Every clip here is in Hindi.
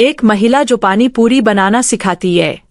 एक महिला जो पानी पूरी बनाना सिखाती है।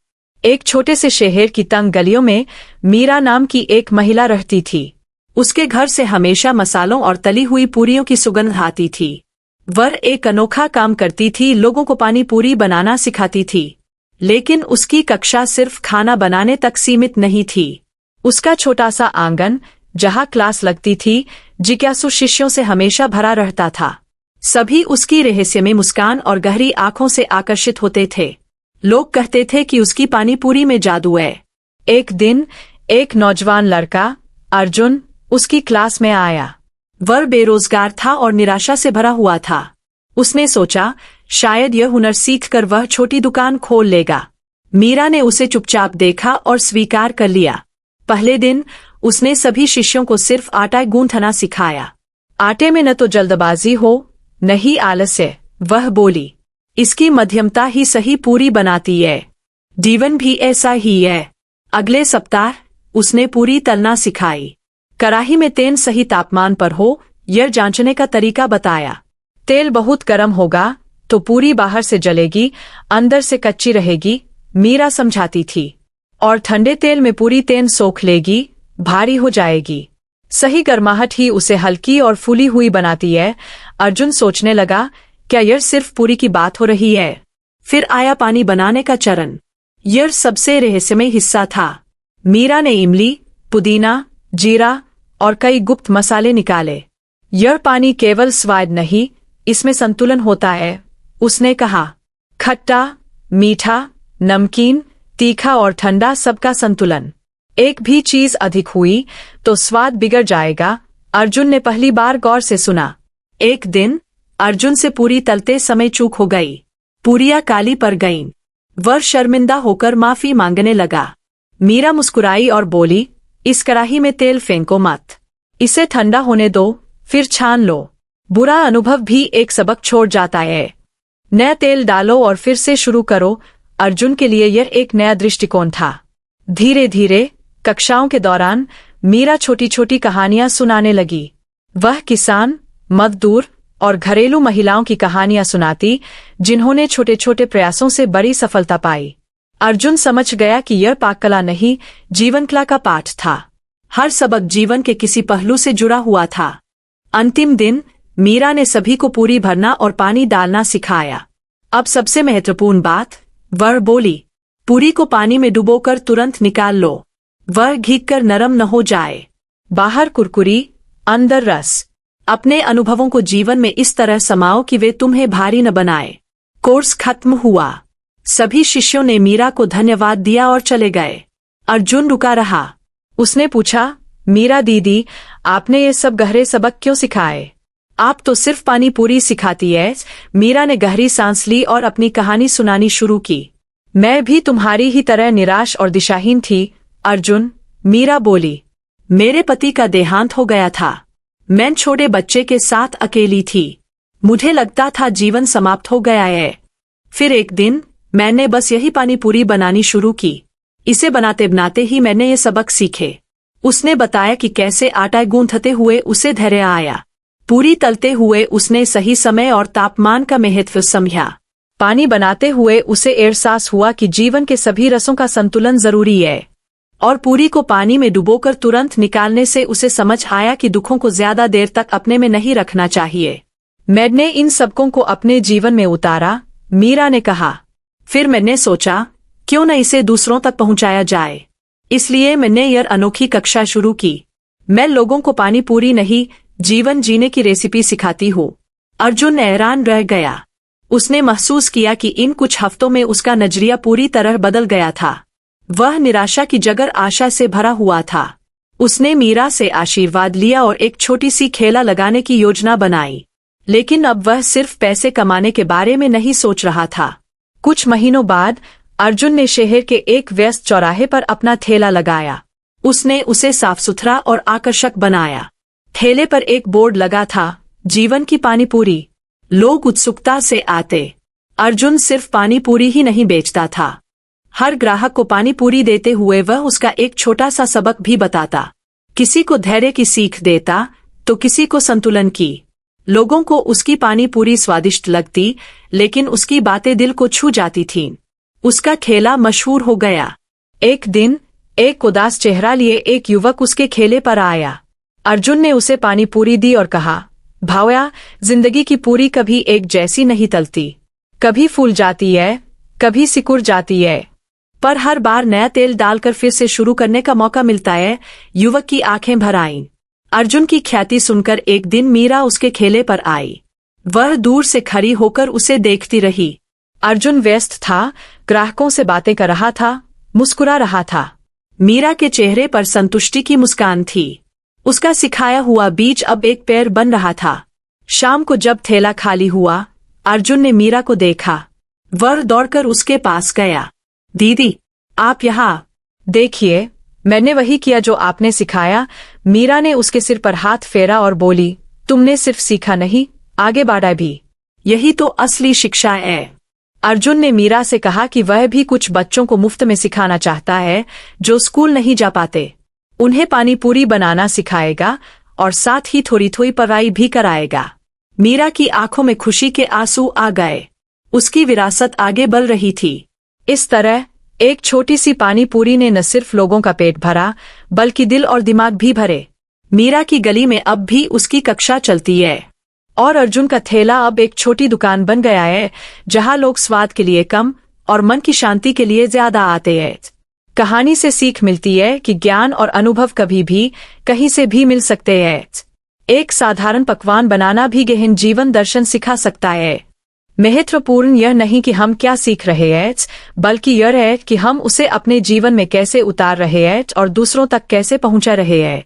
एक छोटे से शहर की तंग गलियों में मीरा नाम की एक महिला रहती थी। उसके घर से हमेशा मसालों और तली हुई पूरियों की सुगंध आती थी। वह एक अनोखा काम करती थी, लोगों को पानी पूरी बनाना सिखाती थी। लेकिन उसकी कक्षा सिर्फ खाना बनाने तक सीमित नहीं थी। उसका छोटा सा आंगन, जहां क्लास लगती थी, जिज्ञासु शिष्यों से हमेशा भरा रहता था। सभी उसकी रहस्यमय मुस्कान और गहरी आंखों से आकर्षित होते थे। लोग कहते थे कि उसकी पानी पूरी में जादू है। एक दिन एक नौजवान लड़का, अर्जुन, उसकी क्लास में आया। वह बेरोजगार था और निराशा से भरा हुआ था। उसने सोचा, शायद यह हुनर सीखकर वह छोटी दुकान खोल लेगा। मीरा ने उसे चुपचाप देखा और स्वीकार कर लिया। पहले दिन उसने सभी शिष्यों को सिर्फ आटा गूंथना सिखाया। आटे में न तो जल्दबाजी हो, न ही आलस्य, वह बोली। इसकी मध्यमता ही सही पूरी बनाती है। जीवन भी ऐसा ही है। अगले सप्ताह उसने पूरी तलना सिखाई। कढ़ाई में तेल सही तापमान पर हो, यह जांचने का तरीका बताया। तेल बहुत गर्म होगा तो पूरी बाहर से जलेगी, अंदर से कच्ची रहेगी, मीरा समझाती थी। और ठंडे तेल में पूरी तेल सोख लेगी, भारी हो जाएगी। सही गर्माहट ही उसे हल्की और फूली हुई बनाती है। अर्जुन सोचने लगा, क्या यह सिर्फ पूरी की बात हो रही है? फिर आया पानी बनाने का चरण। यह सबसे रहस्यमय हिस्सा था। मीरा ने इमली, पुदीना, जीरा और कई गुप्त मसाले निकाले। यह पानी केवल स्वाद नहीं, इसमें संतुलन होता है, उसने कहा। खट्टा, मीठा, नमकीन, तीखा और ठंडा, सबका संतुलन। एक भी चीज अधिक हुई तो स्वाद बिगड़ जाएगा। अर्जुन ने पहली बार गौर से सुना। एक दिन अर्जुन से पूरी तलते समय चूक हो गई। पूरियां काली पड़ गईं। वह शर्मिंदा होकर माफी मांगने लगा। मीरा मुस्कुराई और बोली, इस कढ़ाई में तेल फेंको मत। इसे ठंडा होने दो, फिर छान लो। बुरा अनुभव भी एक सबक छोड़ जाता है। नया तेल डालो और फिर से शुरू करो। अर्जुन के लिए यह एक नया दृष्टिकोण था। धीरे धीरे कक्षाओं के दौरान मीरा छोटी छोटी कहानियां सुनाने लगी। वह किसान, मजदूर और घरेलू महिलाओं की कहानियां सुनाती, जिन्होंने छोटे छोटे प्रयासों से बड़ी सफलता पाई। अर्जुन समझ गया कि यह पाककला नहीं, जीवन कला का पाठ था। हर सबक जीवन के किसी पहलू से जुड़ा हुआ था। अंतिम दिन मीरा ने सभी को पूरी भरना और पानी डालना सिखाया। अब सबसे महत्वपूर्ण बात, वह बोली, पूरी को पानी में डुबोकर तुरंत निकाल लो। वह भीगकर नरम न हो जाए। बाहर कुरकुरी, अंदर रस। अपने अनुभवों को जीवन में इस तरह समाओ कि वे तुम्हें भारी न बनाए। कोर्स खत्म हुआ। सभी शिष्यों ने मीरा को धन्यवाद दिया और चले गए। अर्जुन रुका रहा। उसने पूछा, मीरा दीदी, आपने ये सब गहरे सबक क्यों सिखाए? आप तो सिर्फ पानी पूरी सिखाती है। मीरा ने गहरी सांस ली और अपनी कहानी सुनानी शुरू की। मैं भी तुम्हारी ही तरह निराश और दिशाहीन थी, अर्जुन, मीरा बोली। मेरे पति का देहांत हो गया था। मैं छोटे बच्चे के साथ अकेली थी। मुझे लगता था जीवन समाप्त हो गया है। फिर एक दिन मैंने बस यही पानी पूरी बनानी शुरू की। इसे बनाते बनाते ही मैंने ये सबक सीखे। उसने बताया कि कैसे आटा गूंथते हुए उसे धैर्य आया। पूरी तलते हुए उसने सही समय और तापमान का महत्व समझा। पानी बनाते हुए उसे एहसास हुआ कि जीवन के सभी रसों का संतुलन जरूरी है। और पूरी को पानी में डुबोकर तुरंत निकालने से उसे समझ आया कि दुखों को ज्यादा देर तक अपने में नहीं रखना चाहिए। मैंने इन सबकों को अपने जीवन में उतारा, मीरा ने कहा। फिर मैंने सोचा, क्यों न इसे दूसरों तक पहुंचाया जाए। इसलिए मैंने यह अनोखी कक्षा शुरू की। मैं लोगों को पानी पूरी नहीं, जीवन जीने की रेसिपी सिखाती हूँ। अर्जुन हैरान रह गया। उसने महसूस किया कि इन कुछ हफ्तों में उसका नजरिया पूरी तरह बदल गया था। वह निराशा की जगह आशा से भरा हुआ था। उसने मीरा से आशीर्वाद लिया और एक छोटी सी ठेला लगाने की योजना बनाई। लेकिन अब वह सिर्फ पैसे कमाने के बारे में नहीं सोच रहा था। कुछ महीनों बाद अर्जुन ने शहर के एक व्यस्त चौराहे पर अपना ठेला लगाया। उसने उसे साफ सुथरा और आकर्षक बनाया। ठेले पर एक बोर्ड लगा था, जीवन की पानी पूरी। लोग उत्सुकता से आते। अर्जुन सिर्फ पानी पूरी ही नहीं बेचता था। हर ग्राहक को पानी पूरी देते हुए वह उसका एक छोटा सा सबक भी बताता। किसी को धैर्य की सीख देता तो किसी को संतुलन की। लोगों को उसकी पानी पूरी स्वादिष्ट लगती, लेकिन उसकी बातें दिल को छू जाती थीं। उसका खेला मशहूर हो गया। एक दिन एक उदास चेहरा लिए एक युवक उसके खेले पर आया। अर्जुन ने उसे पानी पूरी दी और कहा, भावया, जिंदगी की पूरी कभी एक जैसी नहीं तलती। कभी फूल जाती है, कभी सिकुड़ जाती है, पर हर बार नया तेल डालकर फिर से शुरू करने का मौका मिलता है। युवक की आंखें भर आईं। अर्जुन की ख्याति सुनकर एक दिन मीरा उसके खेले पर आई। वह दूर से खड़ी होकर उसे देखती रही। अर्जुन व्यस्त था, ग्राहकों से बातें कर रहा था, मुस्कुरा रहा था। मीरा के चेहरे पर संतुष्टि की मुस्कान थी। उसका सिखाया हुआ बीज अब एक पेड़ बन रहा था। शाम को जब थैला खाली हुआ, अर्जुन ने मीरा को देखा। वह दौड़कर उसके पास गया। दीदी, आप यहाँ देखिए, मैंने वही किया जो आपने सिखाया। मीरा ने उसके सिर पर हाथ फेरा और बोली, तुमने सिर्फ सीखा नहीं, आगे बढ़ा भी। यही तो असली शिक्षा है। अर्जुन ने मीरा से कहा कि वह भी कुछ बच्चों को मुफ्त में सिखाना चाहता है जो स्कूल नहीं जा पाते। उन्हें पानी पूरी बनाना सिखाएगा और साथ ही थोड़ी थोड़ी पढ़ाई भी कराएगा। मीरा की आंखों में खुशी के आंसू आ गए। उसकी विरासत आगे बढ़ रही थी। इस तरह एक छोटी सी पानी पूरी ने न सिर्फ लोगों का पेट भरा, बल्कि दिल और दिमाग भी भरे। मीरा की गली में अब भी उसकी कक्षा चलती है और अर्जुन का थैला अब एक छोटी दुकान बन गया है, जहां लोग स्वाद के लिए कम और मन की शांति के लिए ज्यादा आते हैं। कहानी से सीख मिलती है कि ज्ञान और अनुभव कभी भी कहीं से भी मिल सकते हैं। एक साधारण पकवान बनाना भी गहन जीवन दर्शन सिखा सकता है। महत्वपूर्ण यह नहीं कि हम क्या सीख रहे हैं, बल्कि यह है कि हम उसे अपने जीवन में कैसे उतार रहे हैं और दूसरों तक कैसे पहुंचा रहे हैं।